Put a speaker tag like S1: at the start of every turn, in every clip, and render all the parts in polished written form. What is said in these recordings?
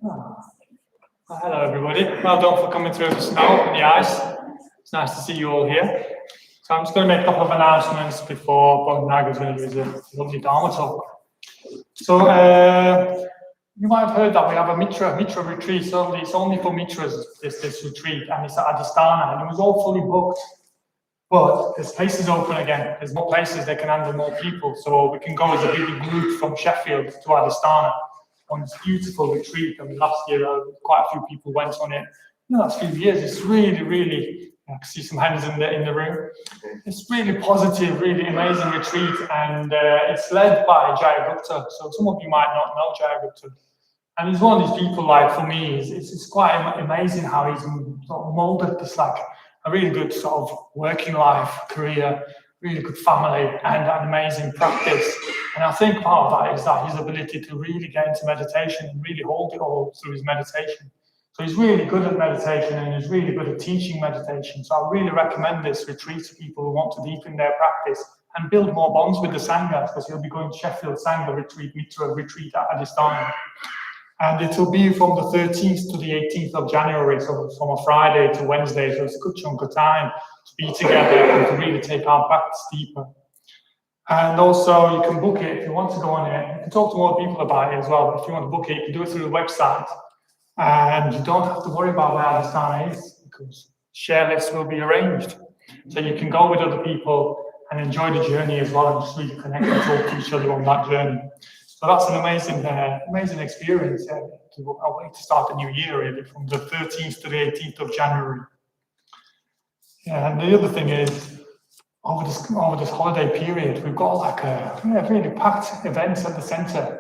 S1: Oh. Well, hello, everybody. Well done for coming through the snow and the ice. It's nice to see you all here. So I'm just going to make a couple of announcements before Bodhinaga is going to use a lovely Dharma talk. So you might have heard that we have a Mitra retreat. So it's only for Mitras, this retreat, and it's at Adhisthana, and it was all fully booked. But there's places open again. There's more places that can handle more people. So we can go as a big group from Sheffield to Adhisthana on this beautiful retreat. I mean, last year, quite a few people went on it. In the last few years, it's really, I can see some hands in the room. It's really positive, really amazing retreat. And it's led by Jayagupta. So some of you might not know Jayagupta. And he's one of these people, like, for me, it's quite amazing how he's sort of molded this, like, a really good sort of working life, career, really good family, and an amazing practice. And I think part of that is that his ability to really get into meditation and really hold it all through his meditation. So he's really good at meditation and he's really good at teaching meditation. So I really recommend this retreat to people who want to deepen their practice and build more bonds with the Sangha, because he'll be going to Sheffield Sangha retreat, Mitra retreat at Adhisthana. And it will be from the 13th to the 18th of January, so from a Friday to Wednesday. So it's a good chunk of time to be together and to really take our practice deeper. And also, you can book it if you want to go on it. You can talk to more people about it as well. But if you want to book it, you can do it through the website. And you don't have to worry about where Adhisthana is, because share lists will be arranged. So you can go with other people and enjoy the journey as well, and just really connect and talk to each other on that journey. So that's an amazing experience. I wait to start the new year, really, from the 13th to the 18th of January. Yeah, and the other thing is, over this holiday period, we've got like a really packed events at the centre.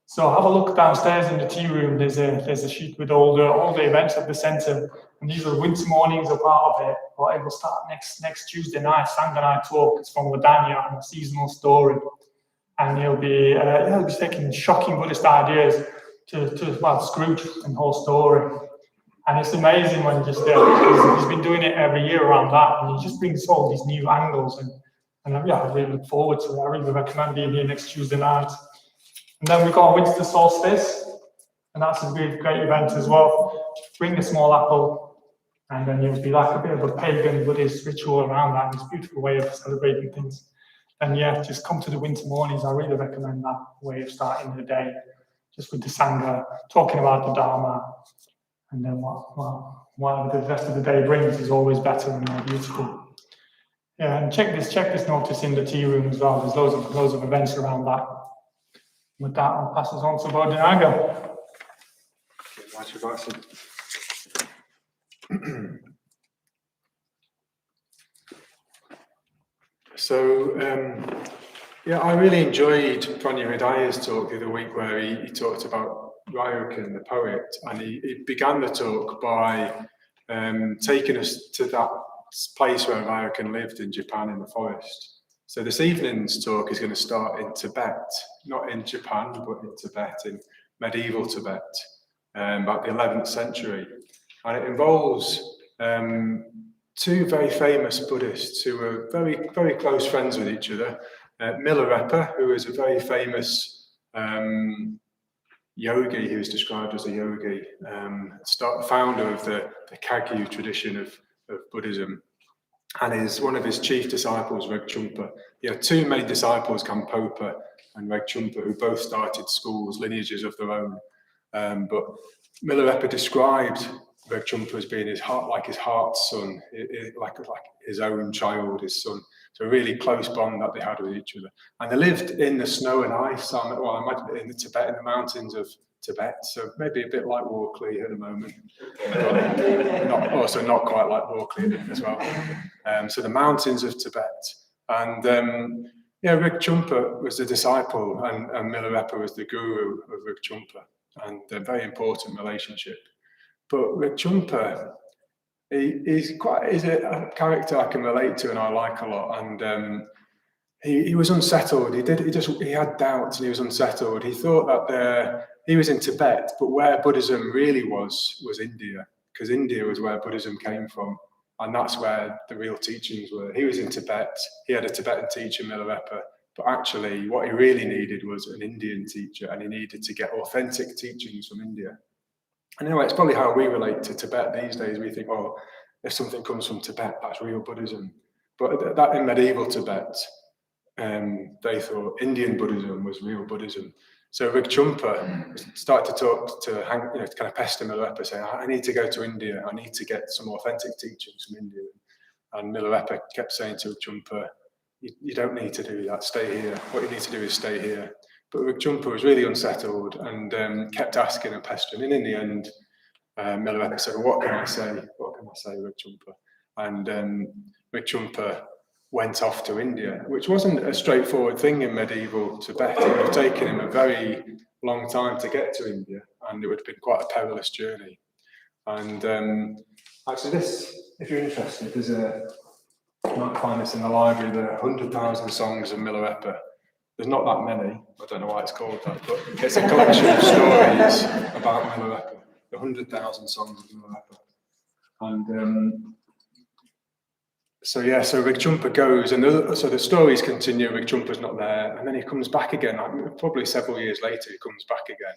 S1: So have a look downstairs in the tea room. There's a sheet with all the events at the centre, and these are winter mornings are part of it. But it will start next Tuesday night. Sangha Night talk. It's from Bodhinaga and a seasonal story. And he'll be taking shocking Buddhist ideas to Scrooge and the whole story. And it's amazing when he's been doing it every year around that, and he just brings all these new angles. And I really look forward to it. I really recommend being here next Tuesday night. And then we've got a winter solstice, and that's a really great event as well. Bring a small apple, and then you'll be like a bit of a pagan Buddhist ritual around that. It's a beautiful way of celebrating things. And yeah, just come to the winter mornings. I really recommend that way of starting the day, just with the Sangha, talking about the Dharma, and then what the rest of the day brings is always better and more beautiful. Yeah, and check this notice in the tea room as well. There's loads of events around that. With that, I'll pass us on to Bodhinaga.
S2: So, I really enjoyed Pranya Hidaya's talk the other week, where he talked about Ryokan, the poet, and he began the talk by taking us to that place where Ryokan lived in Japan, in the forest. So this evening's talk is going to start in Tibet, not in Japan, but in Tibet, in medieval Tibet, about the 11th century. And it involves two very famous Buddhists who were very, very close friends with each other. Milarepa, who is a very famous yogi, who is described as a yogi, founder of the Kagyu tradition of Buddhism, and is one of his chief disciples, Regchumpa. He had two main disciples, Kampopa and Regchumpa, who both started schools, lineages of their own. But Milarepa described Regchumpa as being his heart's son, like his own child, his son. So a really close bond that they had with each other. And they lived in the snow and ice, I imagine in the mountains of Tibet. So maybe a bit like Walkley at the moment, but not quite like Walkley as well. So the mountains of Tibet. And Regchumpa was the disciple, and Milarepa was the guru of Regchumpa, and a very important relationship. But Regchumpa, he's a character I can relate to and I like a lot. And he was unsettled. He had doubts and he was unsettled. He thought that he was in Tibet, but where Buddhism really was India, because India was where Buddhism came from, and that's where the real teachings were. He was in Tibet. He had a Tibetan teacher, Milarepa, but actually what he really needed was an Indian teacher, and he needed to get authentic teachings from India. And anyway, it's probably how we relate to Tibet these days. We think, well, if something comes from Tibet, that's real Buddhism. But that in medieval Tibet, they thought Indian Buddhism was real Buddhism. So Rigchumpa started to talk to kind of pester Milarepa, saying, I need to go to India. I need to get some authentic teachings from India. And Milarepa kept saying to Rigchumpa, you don't need to do that, stay here. What you need to do is stay here. But Rigchumpa was really unsettled and kept asking and pestering. And in the end, Milarepa said, what can I say? What can I say, Rigchumpa? And Rigchumpa went off to India, which wasn't a straightforward thing in medieval Tibet. It would have taken him a very long time to get to India, and it would have been quite a perilous journey. And actually this, if you're interested, you might find this in the library, the 100,000 Songs of Milarepa. There's not that many, I don't know why it's called that, but it's a collection of stories about Milarepa, the 100,000 Songs of Milarepa. And so Rigchumpa goes, and so the stories continue. Rigchumpa's not there, and then he comes back again. Probably several years later, he comes back again,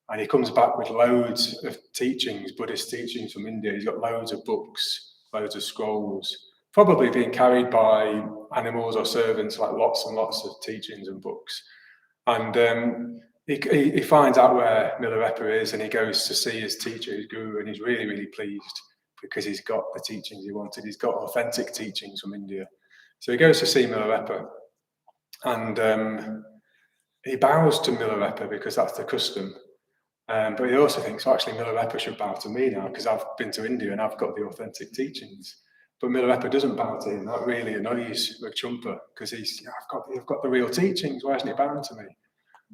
S2: and he comes back with loads of teachings, Buddhist teachings from India. He's got loads of books, loads of scrolls, probably being carried by animals or servants, like lots and lots of teachings and books. And he finds out where Milarepa is, and he goes to see his teacher, his guru, and he's really, really pleased, because he's got the teachings he wanted. He's got authentic teachings from India. So he goes to see Milarepa, and he bows to Milarepa because that's the custom. But he also thinks, well, actually, Milarepa should bow to me now because I've been to India and I've got the authentic teachings. But Milarepa doesn't bow to him. That really annoys Rigchumpa because I've got the real teachings. Why isn't he bowing to me?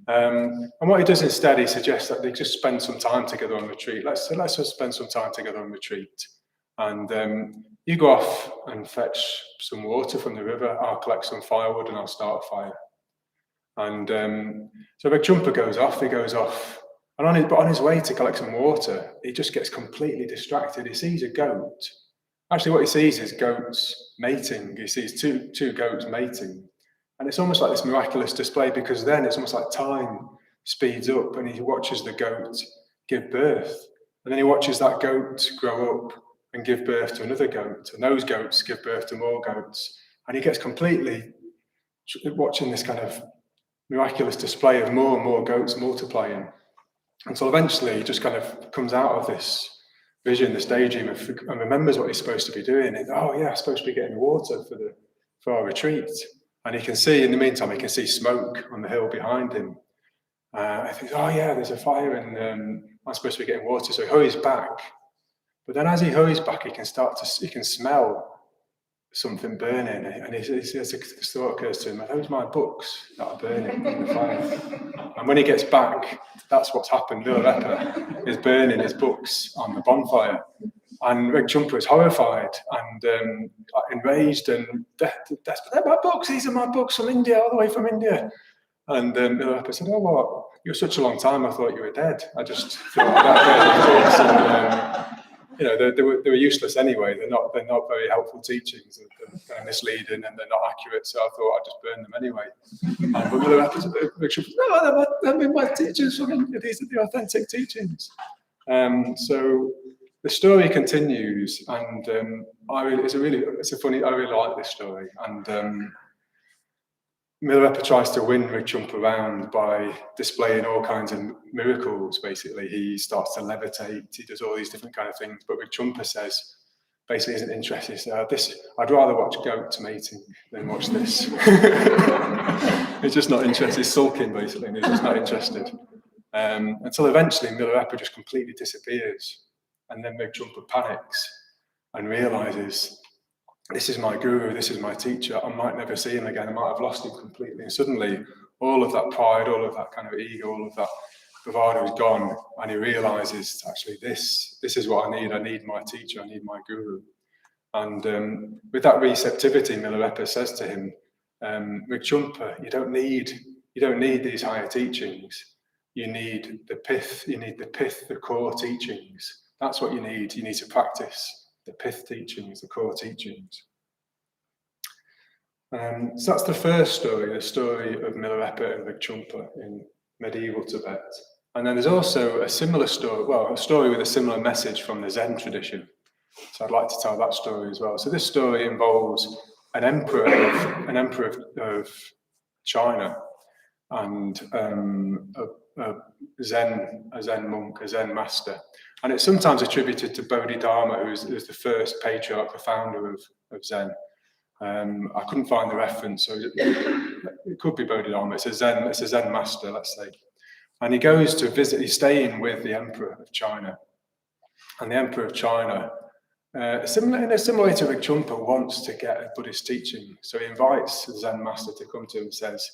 S2: And what he does instead, he suggests that they just spend some time together on retreat. Let's just spend some time together on retreat. And you go off and fetch some water from the river. I'll collect some firewood and I'll start a fire. And so Rigchumpa goes off. He goes off, and on his way to collect some water, he just gets completely distracted. He sees a goat. Actually, what he sees is goats mating. He sees two goats mating. And it's almost like this miraculous display, because then it's almost like time speeds up and he watches the goat give birth. And then he watches that goat grow up and give birth to another goat. And those goats give birth to more goats. And he gets completely watching this kind of miraculous display of more and more goats multiplying. Until eventually he just kind of comes out of this vision, this daydream, and remembers what he's supposed to be doing. Oh yeah, I'm supposed to be getting water for our retreat. And he can see, in the meantime, he can see smoke on the hill behind him. I think, oh yeah, there's a fire and I'm supposed to be getting water. So he hurries back. But then as he hurries back, he can smell something burning. And this thought occurs to him, those are my books that are burning in the fire. And when he gets back, that's what's happened. Milarepa is burning his books on the bonfire. And Rigchumpa is horrified and enraged and desperate. They're my books. These are my books from India, all the way from India. And Milarepa said, "Oh, well, you were such a long time. I thought you were dead. I just thought that they were useless anyway. They're not very helpful teachings. They're kind of misleading and they're not accurate. So I thought I'd just burn them anyway." But Milarepa said, "No, they're my teachings from India. These are the authentic teachings." So the story continues, and I really like this story. And Milarepa tries to win Rigchumpa around by displaying all kinds of miracles. Basically, he starts to levitate. He does all these different kind of things. But Rigchumpa says, basically, isn't interested. I'd rather watch goats mating than watch this. He's just not interested. He's sulking, basically, and he's just not interested. Until eventually Milarepa just completely disappears. And then Rigchumpa panics and realizes, this is my guru, this is my teacher, I might never see him again, I might have lost him completely. And suddenly all of that pride, all of that kind of ego, all of that bravado is gone, and he realizes, actually, this is what I need my teacher, I need my guru. And with that receptivity, Milarepa says to him, Rigchumpa, you don't need these higher teachings. You need the pith, the core teachings. That's what you need. You need to practice the pith teachings, the core teachings. So that's the first story, the story of Milarepa and Rigchumpa in medieval Tibet. And then there's also a similar story, well, a story with a similar message from the Zen tradition. So I'd like to tell that story as well. So this story involves an emperor of China and a Zen monk, a Zen master. And it's sometimes attributed to Bodhidharma, who's the first patriarch, the founder of Zen. I couldn't find the reference, so it could be Bodhidharma. It's a Zen master, let's say. And he goes to visit, he's staying with the Emperor of China. And the Emperor of China, in a similar way to Rigchumpa, wants to get a Buddhist teaching. So he invites the Zen master to come to him and says,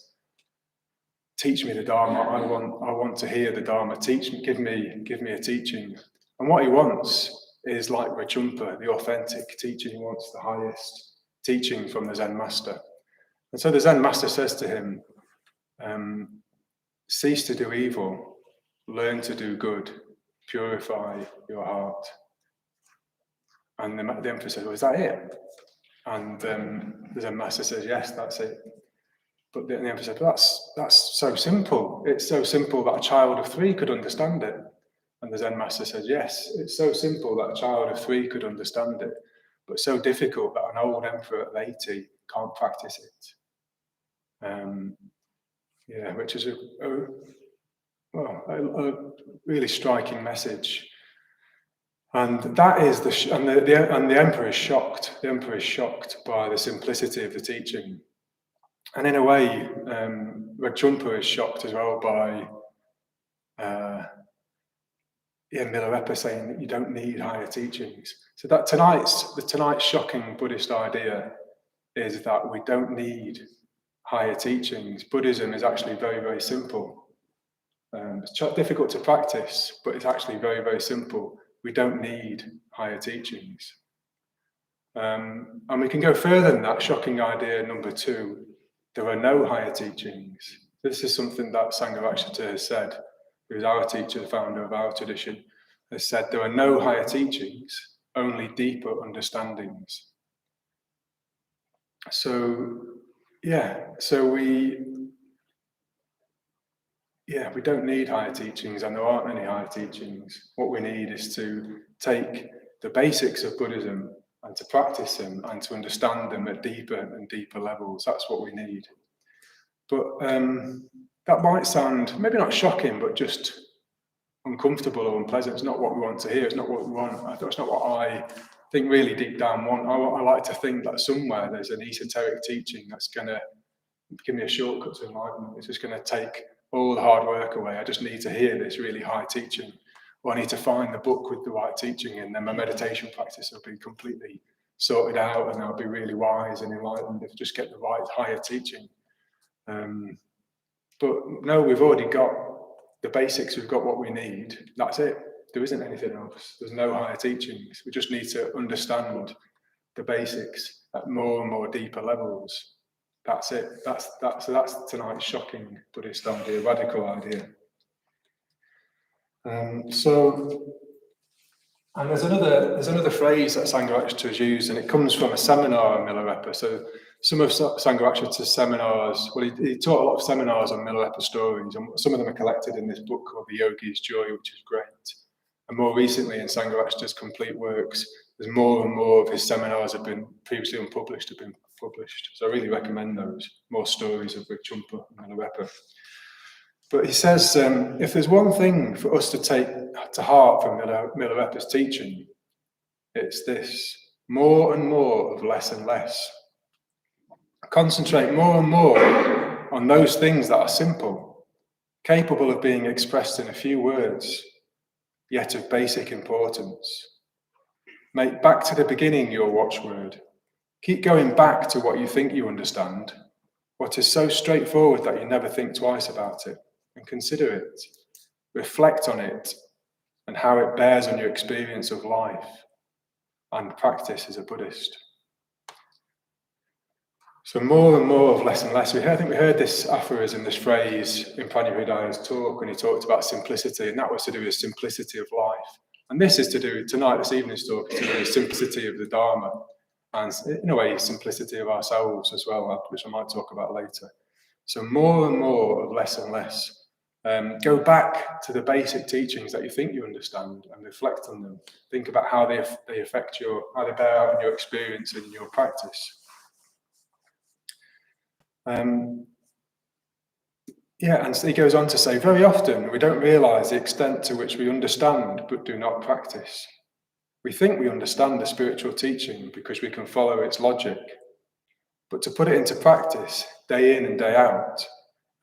S2: teach me the Dharma, I want to hear the Dharma, teach me, give me a teaching. And what he wants is like Rigchumpa, the authentic teaching. He wants the highest teaching from the Zen master. And so the Zen master says to him, cease to do evil, learn to do good, purify your heart. And the Emperor says, well, is that it? And the Zen master says, yes, that's it. But the Emperor said, well, that's so simple. It's so simple that a child of 3 could understand it. And the Zen master says, yes, it's so simple that a child of 3 could understand it, but so difficult that an old emperor of 80 can't practice it. Which is a really striking message. And that is the emperor is shocked. The emperor is shocked by the simplicity of the teaching. And in a way, Rigchumpa is shocked as well by Milarepa saying that you don't need higher teachings. So that tonight's shocking Buddhist idea is that we don't need higher teachings. Buddhism is actually very, very simple. It's difficult to practice, but it's actually very, very simple. We don't need higher teachings. And we can go further than that. Shocking idea number 2, there are no higher teachings. This is something that Sangha has said, who is our teacher, the founder of our tradition, has said there are no higher teachings, only deeper understandings. We don't need higher teachings, and there aren't any higher teachings. What we need is to take the basics of Buddhism and to practice them and to understand them at deeper and deeper levels. That's what we need. But that might sound maybe not shocking, but just uncomfortable or unpleasant. It's not what we want to hear. It's not what we want. It's not what I think really deep down want. I like to think that somewhere there's an esoteric teaching that's going to give me a shortcut to enlightenment. It's just going to take all the hard work away. I just need to hear this really high teaching, or I need to find the book with the right teaching, and then my meditation practice will be completely sorted out, and I'll be really wise and enlightened if I just get the right higher teaching. But no, we've already got the basics. We've got what we need. That's it. There isn't anything else. There's no higher teachings. We just need to understand the basics at more and more deeper levels. That's it. That's tonight's shocking Buddhist idea, radical idea. And there's another phrase that Sangha has used, and it comes from a seminar on Milarepa. So some of Sangha seminars, well, he taught a lot of seminars on Milarepa stories, and some of them are collected in this book called The Yogi's Joy, which is great. And more recently, in Sangha complete works, there's more and more of his seminars have been previously unpublished, have been published. So I really recommend those, more stories of Rigchumpa and Milarepa. But he says, if there's one thing for us to take to heart from Milarepa's teaching, it's this: more and more of less and less. Concentrate more and more on those things that are simple, capable of being expressed in a few words, yet of basic importance. Make back to the beginning your watchword. Keep going back to what you think you understand, what is so straightforward that you never think twice about it, and consider it, reflect on it, and how it bears on your experience of life and practice as a Buddhist. So more and more of less and less. I think we heard this aphorism, this phrase in Pranyahridaya's talk when he talked about simplicity, and that was to do with simplicity of life. And this is to do, this evening's talk, is to do with simplicity of the Dharma, and in a way, simplicity of ourselves as well, which I might talk about later. So more and more of less and less. Go back to the basic teachings that you think you understand and reflect on them. Think about how they affect how they bear out in your experience and in your practice. And so he goes on to say, very often we don't realise the extent to which we understand but do not practice. We think we understand the spiritual teaching because we can follow its logic, but to put it into practice, day in and day out,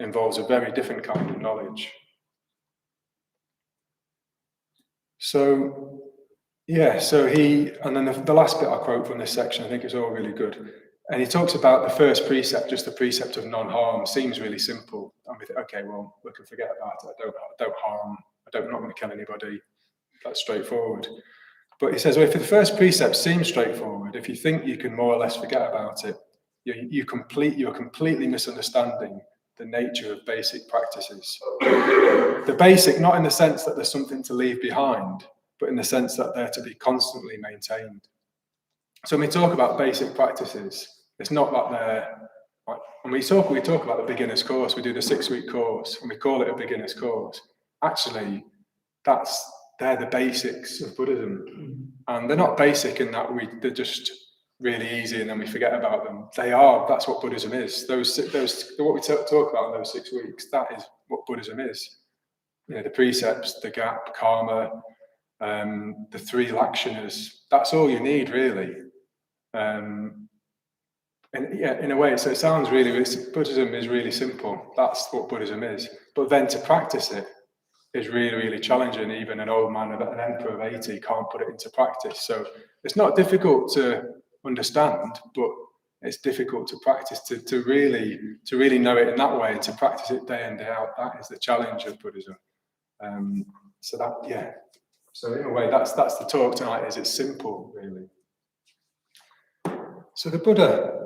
S2: involves a very different kind of knowledge. So and then the last bit I quote from this section, I think it's all really good. And he talks about the first precept, just the precept of non-harm, seems really simple. And we think, okay, well, we can forget about it. I don't harm. I'm not going to kill anybody. That's straightforward. But he says, well, if the first precept seems straightforward, if you think you can more or less forget about it, you're completely misunderstanding the nature of basic practices. The basic, not in the sense that there's something to leave behind, but in the sense that they're to be constantly maintained. So when we talk about basic practices, it's not that they're, when we talk about the beginner's course, we do the 6-week course, and we call it a beginner's course. Actually, they're the basics of Buddhism. And they're not basic in that they're just really easy and then we forget about them. That's what Buddhism is. What we talk about in those 6 weeks, that is what Buddhism is. The precepts, the gap, karma, the 3 lakshanas, that's all you need, really. And in a way, so it sounds Buddhism is really simple. That's what Buddhism is. But then to practice it is really, really challenging. Even an old man, an emperor of 80, can't put it into practice. So it's not difficult to understand, but it's difficult to practice, to really know it in that way, and to practice it day in, day out. That is the challenge of Buddhism. So in a way, that's the talk tonight. Is it's simple, really. So the Buddha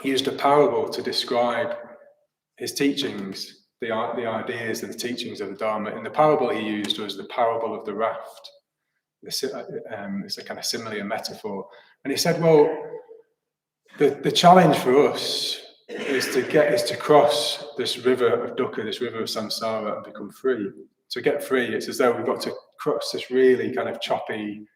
S2: used a parable to describe his teachings, the ideas and the teachings of the Dharma. And the parable he used was the parable of the raft. It's a kind of simile, a metaphor. And he said, well, the challenge for us is to cross this river of dukkha, this river of samsara, and become free. To get free, it's as though we've got to cross this really kind of choppy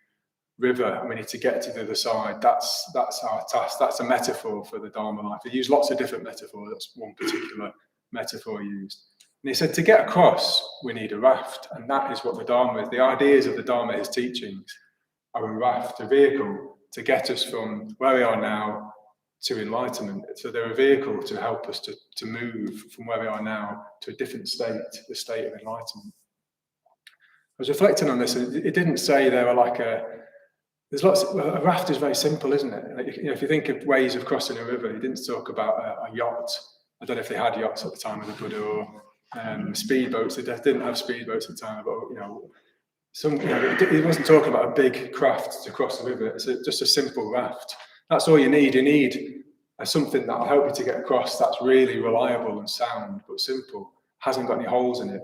S2: river, and we need to get to the other side. That's our task. That's a metaphor for the Dharma life. He used lots of different metaphors. That's one particular metaphor he used. And he said, to get across, we need a raft. And that is what the Dharma is. The ideas of the Dharma, his teachings, are a raft, a vehicle to get us from where we are now to enlightenment. So they're a vehicle to help us to move from where we are now to a different state, the state of enlightenment. I was reflecting on this, and it didn't say they were like a raft is very simple, isn't it? If you think of ways of crossing a river, he didn't talk about a yacht. I don't know if they had yachts at the time of the Buddha, or speedboats. They didn't have speedboats at the time, but he wasn't talking about a big craft to cross the river. It's just a simple raft. That's all you need. You need something that'll help you to get across, that's really reliable and sound, but simple, hasn't got any holes in it.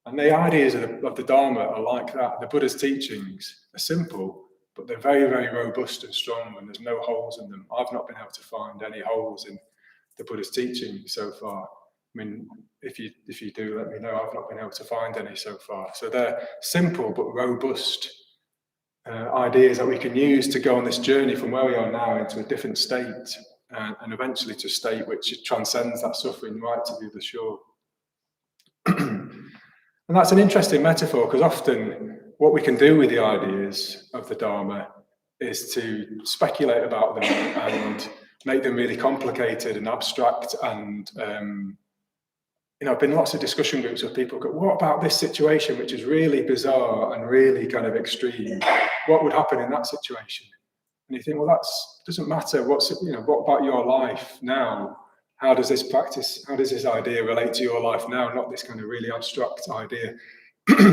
S2: And the ideas of the Dharma are like that. The Buddha's teachings are simple, but they're very, very robust and strong, and there's no holes in them. I've not been able to find any holes in the Buddha's teaching so far. I mean, if you do, let me know. I've not been able to find any so far. So they're simple but robust ideas that we can use to go on this journey from where we are now into a different state, and eventually to a state which transcends that suffering right to the other shore. And that's an interesting metaphor, because often what we can do with the ideas of the Dharma is to speculate about them and make them really complicated and abstract. And I've been in lots of discussion groups where people go, what about this situation, which is really bizarre and really kind of extreme? What would happen in that situation? And you think, well, that doesn't matter. What about your life now? How does this idea relate to your life now? Not this kind of really abstract idea.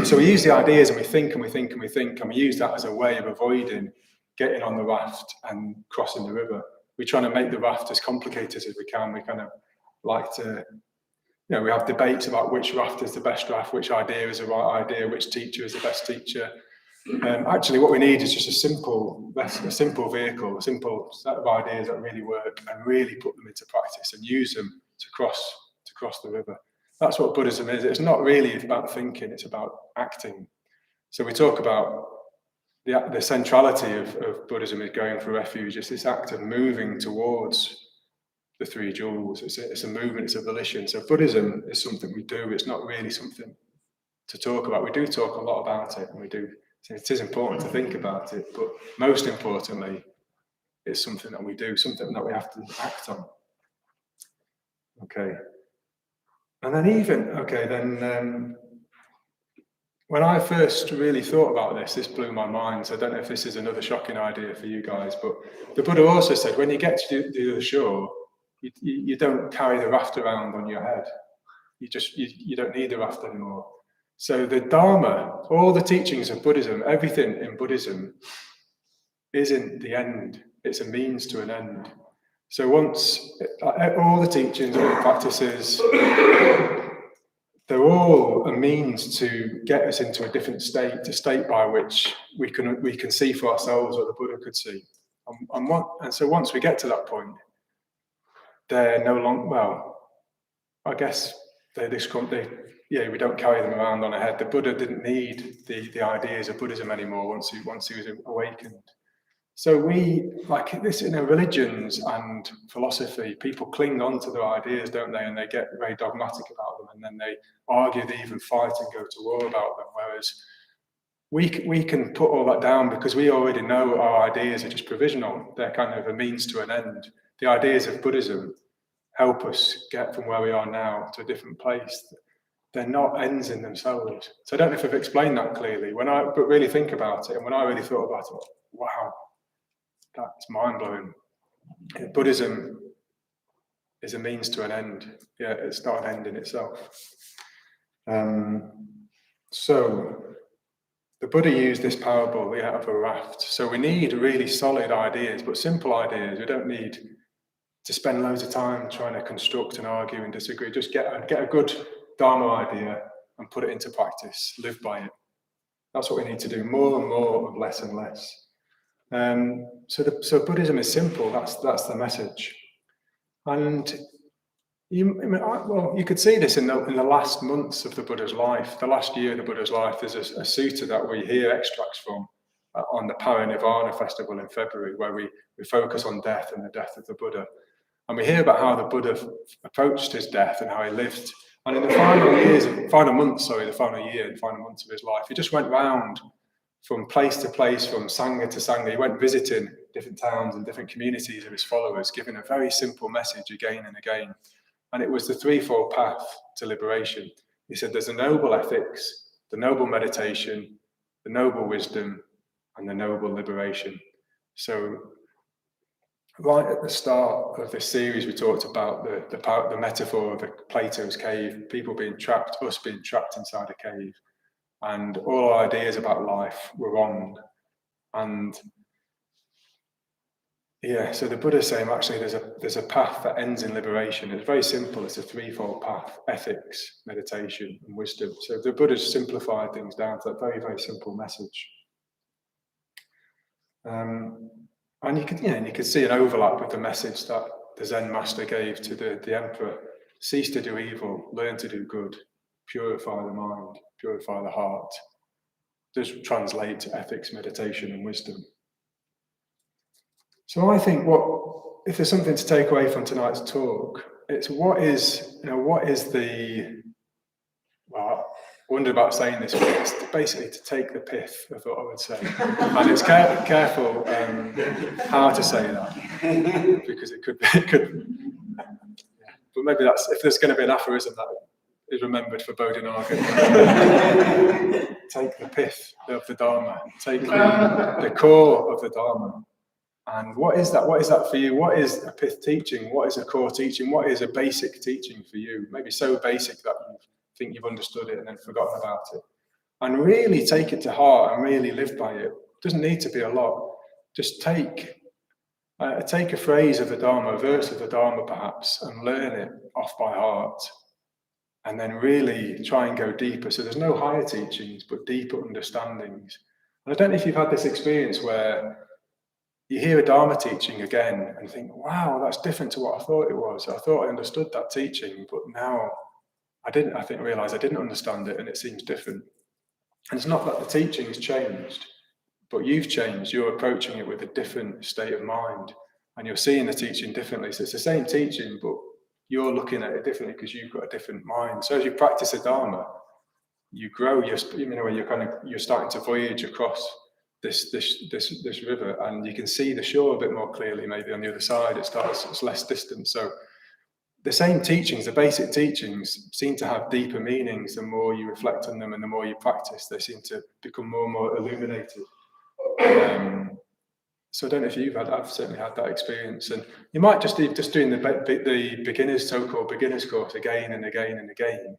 S2: So we use the ideas, and we think, and we use that as a way of avoiding getting on the raft and crossing the river. We're trying to make the raft as complicated as we can. We kind of like to, we have debates about which raft is the best raft, which idea is the right idea, which teacher is the best teacher. Actually, what we need is just a simple vehicle, a simple set of ideas that really work, and really put them into practice and use them to cross the river. That's what Buddhism is. It's not really about thinking, it's about acting. So we talk about the centrality of Buddhism is going for refuge. It's this act of moving towards the three jewels. It's a movement, it's a volition. So Buddhism is something we do. It's not really something to talk about. We do talk a lot about it, and we do. So it is important to think about it, but most importantly, it's something that we do, something that we have to act on. Okay. And then when I first really thought about this blew my mind. So I don't know if this is another shocking idea for you guys, but the Buddha also said when you get to the other shore, you don't carry the raft around on your head. You don't need the raft anymore. So the Dharma, all the teachings of Buddhism, everything in Buddhism isn't the end. It's a means to an end. So once all the teachings, all the practices, they're all a means to get us into a different state, a state by which we can see for ourselves what the Buddha could see. And so once we get to that point, they're no longer, well, I guess we don't carry them around on our head. The Buddha didn't need the ideas of Buddhism anymore once he was awakened. So we, like this, religions and philosophy, people cling on to their ideas, don't they? And they get very dogmatic about them, and then they argue, they even fight and go to war about them. Whereas we can put all that down because we already know our ideas are just provisional. They're kind of a means to an end. The ideas of Buddhism help us get from where we are now to a different place. They're not ends in themselves. So I don't know if I've explained that clearly. But really think about it, and when I really thought about it, wow. That's mind-blowing. Buddhism is a means to an end. Yeah, it's not an end in itself. So the Buddha used this parable of a raft. So we need really solid ideas, but simple ideas. We don't need to spend loads of time trying to construct and argue and disagree. Just get a good Dharma idea and put it into practice. Live by it. That's what we need to do. More and more of less and less. So Buddhism is simple. That's the message, and you could see this in the last months of the Buddha's life. The last year of the Buddha's life, there's a sutta that we hear extracts from on the Perennial festival in February, where we focus on death and the death of the Buddha, and we hear about how the Buddha approached his death and how he lived. And in the final months of his life, he just went round from place to place, from Sangha to Sangha. He went visiting different towns and different communities of his followers, giving a very simple message again and again. And it was the threefold path to liberation. He said there's the noble ethics, the noble meditation, the noble wisdom, and the noble liberation. So right at the start of this series, we talked about the metaphor of Plato's cave, people being trapped, us being trapped inside a cave. And all our ideas about life were wrong. And so the Buddha's saying actually there's a path that ends in liberation. It's very simple. It's a threefold path: ethics, meditation, and wisdom. So the Buddha's simplified things down to that very, very simple message. And you could see an overlap with the message that the Zen master gave to the emperor: cease to do evil, learn to do good, purify the mind, purify the heart. Does translate to ethics, meditation, and wisdom. So I think if there's something to take away from tonight's talk, it's what is the, well, I wondered about saying this, but it's basically to take the pith, I thought I would say. And it's careful how to say that, because it could, but maybe that's, if there's going to be an aphorism that is remembered for Bodhinaga. Take the pith of the Dharma, take the core of the Dharma. And what is that? What is that for you? What is a pith teaching? What is a core teaching? What is a basic teaching for you? Maybe so basic that you think you've understood it and then forgotten about it. And really take it to heart and really live by it. It doesn't need to be a lot. Just take a phrase of the Dharma, a verse of the Dharma perhaps, and learn it off by heart. And then really try and go deeper. So there's no higher teachings, but deeper understandings. And I don't know if you've had this experience where you hear a Dharma teaching again and think, wow, that's different to what I thought it was. I thought I understood that teaching, but now I realised I didn't understand it, and it seems different. And it's not that the teaching has changed, but you've changed. You're approaching it with a different state of mind, and you're seeing the teaching differently. So it's the same teaching, but you're looking at it differently because you've got a different mind. So as you practice the Dharma, you grow. You're starting to voyage across this river, and you can see the shore a bit more clearly. Maybe on the other side, it's less distant. So the same teachings, the basic teachings, seem to have deeper meanings the more you reflect on them and the more you practice. They seem to become more and more illuminated. So I don't know if I've certainly had that experience. And you might just doing the beginners, so-called beginners course again and again and again,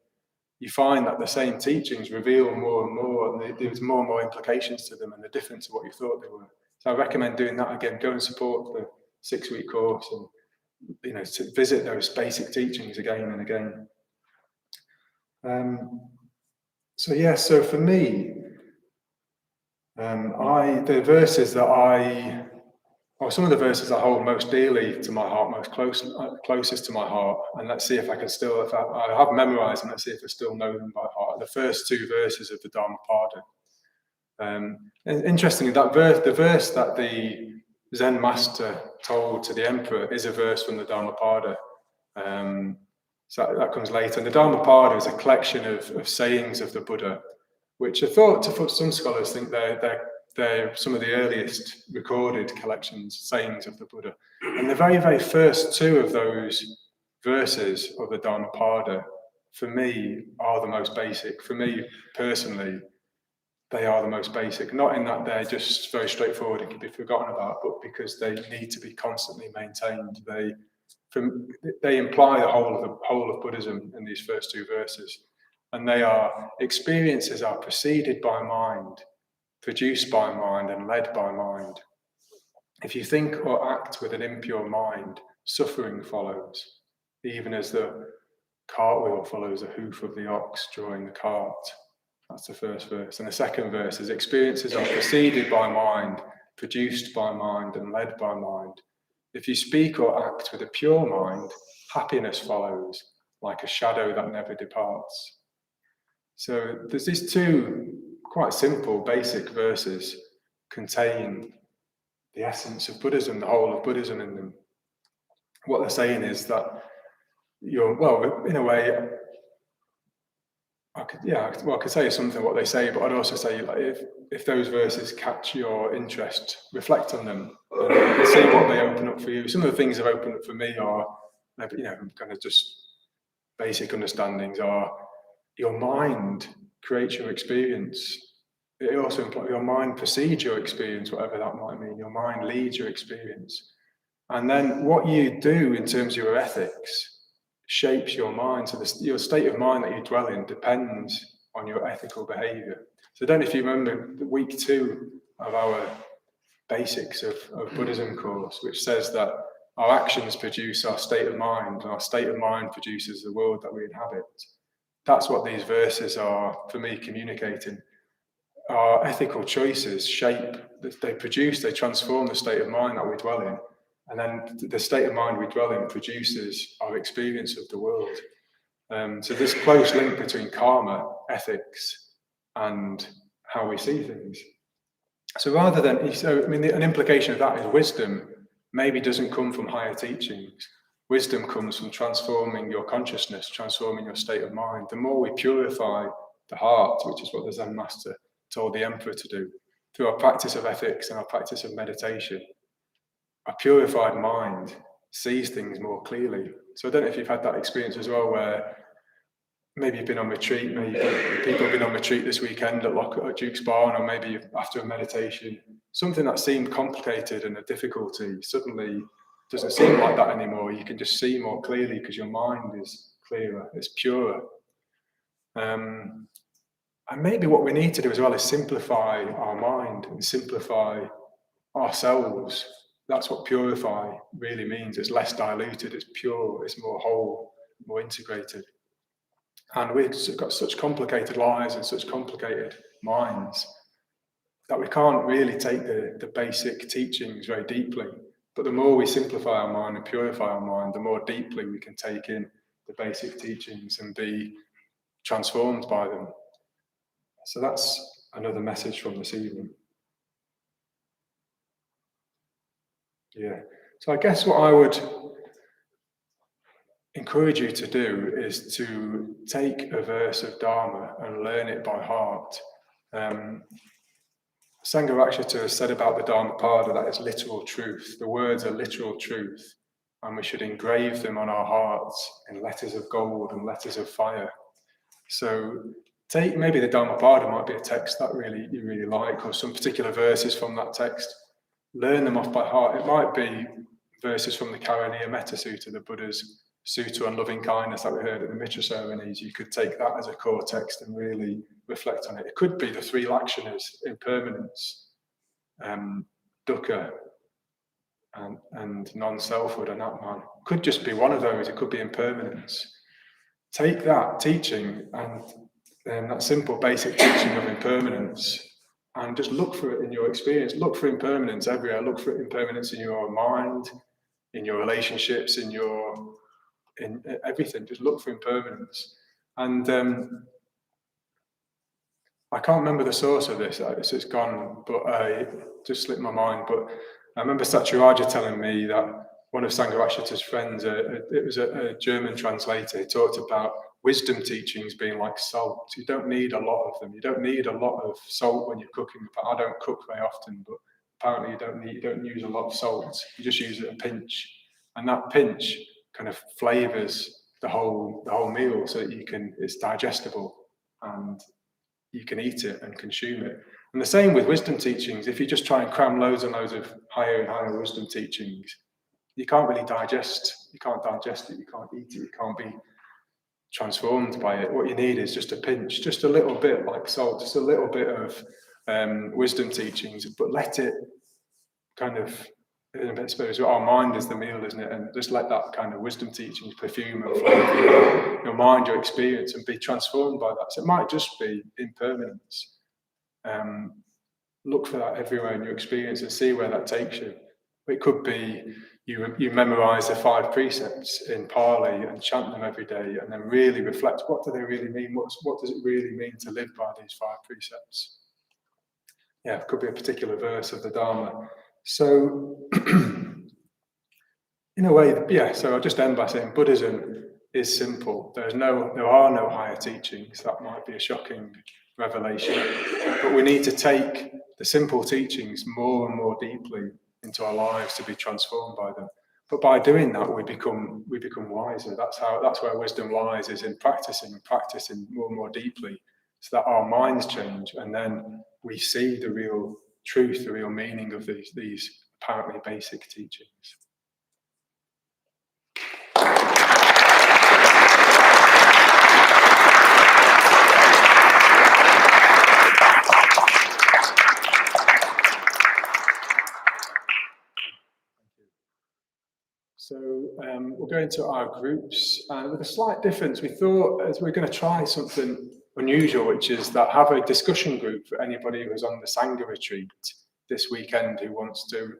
S2: you find that the same teachings reveal more and more, and there's more and more implications to them, and they're different to what you thought they were. So I recommend doing that again. Go and support the 6-week course, and to visit those basic teachings again and again. So for me, the verses that some of the verses I hold most dearly to my heart, closest to my heart, and let's see if I can still, if I have memorized them, let's see if I still know them by heart. The first 2 verses of the Dhammapada. And interestingly, the verse that the Zen master told to the emperor is a verse from the Dhammapada. So that comes later. And the Dhammapada is a collection of sayings of the Buddha, which are thought to, some scholars think they're some of the earliest recorded collections, sayings of the Buddha. And the very, very first 2 of those verses of the Dhammapada, for me, are the most basic. For me, personally, they are the most basic. Not in that they're just very straightforward and can be forgotten about, but because they need to be constantly maintained. They imply the whole of Buddhism in these first 2 verses. And they are, experiences are preceded by mind, produced by mind, and led by mind. If you think or act with an impure mind, suffering follows, even as the cartwheel follows the hoof of the ox drawing the cart. That's the first verse. And the second verse is, experiences are preceded by mind, produced by mind, and led by mind. If you speak or act with a pure mind, happiness follows, like a shadow that never departs. So there's these 2 quite simple, basic verses contain the essence of Buddhism, the whole of Buddhism in them. What they're saying is that in a way, I could say something what they say, but I'd also say, like, if those verses catch your interest, reflect on them and see what they open up for you. Some of the things that open up for me are, kind of just basic understandings are, your mind creates your experience. It also implies your mind precedes your experience, whatever that might mean. Your mind leads your experience. And then what you do in terms of your ethics shapes your mind. So your state of mind that you dwell in depends on your ethical behavior. So I don't know if you remember week 2 of our basics of Buddhism course, which says that our actions produce our state of mind, and our state of mind produces the world that we inhabit. That's what these verses are, for me, communicating. Our ethical choices they transform the state of mind that we dwell in. And then the state of mind we dwell in produces our experience of the world. So there's a close link between karma, ethics, and how we see things. So an implication of that is wisdom maybe doesn't come from higher teachings. Wisdom comes from transforming your consciousness, transforming your state of mind. The more we purify the heart, which is what the Zen master told the emperor to do, through our practice of ethics and our practice of meditation, a purified mind sees things more clearly. So I don't know if you've had that experience as well, where maybe you've been on retreat, maybe people have been on retreat this weekend at Duke's Barn, or maybe after a meditation, something that seemed complicated and a difficulty suddenly doesn't seem like that anymore. You can just see more clearly because your mind is clearer, it's purer. And maybe what we need to do as well is simplify our mind and simplify ourselves. That's what purify really means. It's less diluted, it's pure, it's more whole, more integrated. And we've got such complicated lives and such complicated minds that we can't really take the basic teachings very deeply. But the more we simplify our mind and purify our mind, the more deeply we can take in the basic teachings and be transformed by them. So that's another message from this evening. Yeah. So I guess what I would encourage you to do is to take a verse of Dharma and learn it by heart. Sangha Night said about the Dhammapada that it's literal truth. The words are literal truth, and we should engrave them on our hearts in letters of gold and letters of fire. So take maybe the Dhammapada might be a text that you really like, or some particular verses from that text. Learn them off by heart. It might be verses from the Perennial Metta Sutta, the Buddha's Sutta on loving kindness that we heard at the Mitra ceremonies. You could take that as a core text and really reflect on it. It could be the three lakshanas: impermanence, dukkha, and non-selfhood, and Atman. Could just be one of those. It could be impermanence. Take that teaching and that simple basic teaching of impermanence and just look for it in your experience. Look for impermanence everywhere. Look for impermanence in your mind, in your relationships, in everything. Just look for impermanence. And I can't remember the source of this. It's gone, but it just slipped my mind. But I remember Satyaraja telling me that one of Sangha Nigh's friends, it was a German translator, he talked about wisdom teachings being like salt. You don't need a lot of them. You don't need a lot of salt when you're cooking. I don't cook very often, but apparently you don't use a lot of salt. You just use a pinch, and that pinch kind of flavors the whole meal so that it's digestible and you can eat it and consume it. And the same with wisdom teachings. If you just try and cram loads and loads of higher and higher wisdom teachings, you can't really digest. You can't digest it. You can't eat it. You can't be transformed by it. What you need is just a pinch, just a little bit like salt, just a little bit of wisdom teachings, but let it kind of, I suppose our mind is the meal, isn't it? And just let that kind of wisdom teachings perfume and flavor your mind, your experience, and be transformed by that. So it might just be impermanence. Look for that everywhere in your experience and see where that takes you. It could be you memorize the 5 precepts in Pali and chant them every day, and then really reflect, what do they really mean? What does it really mean to live by these 5 precepts? Yeah, it could be a particular verse of the Dharma. So, in a way, yeah, so I'll just end by saying Buddhism is simple. There are no higher teachings. That might be a shocking revelation. But we need to take the simple teachings more and more deeply into our lives to be transformed by them. But by doing that, we become wiser. That's where wisdom lies, is in practicing more and more deeply, so that our minds change, and then we see the real truth, the real meaning of these apparently basic teachings. So we'll go into our groups, and with a slight difference, we thought as we're going to try something unusual, which is that have a discussion group for anybody who's on the Sangha retreat this weekend who wants to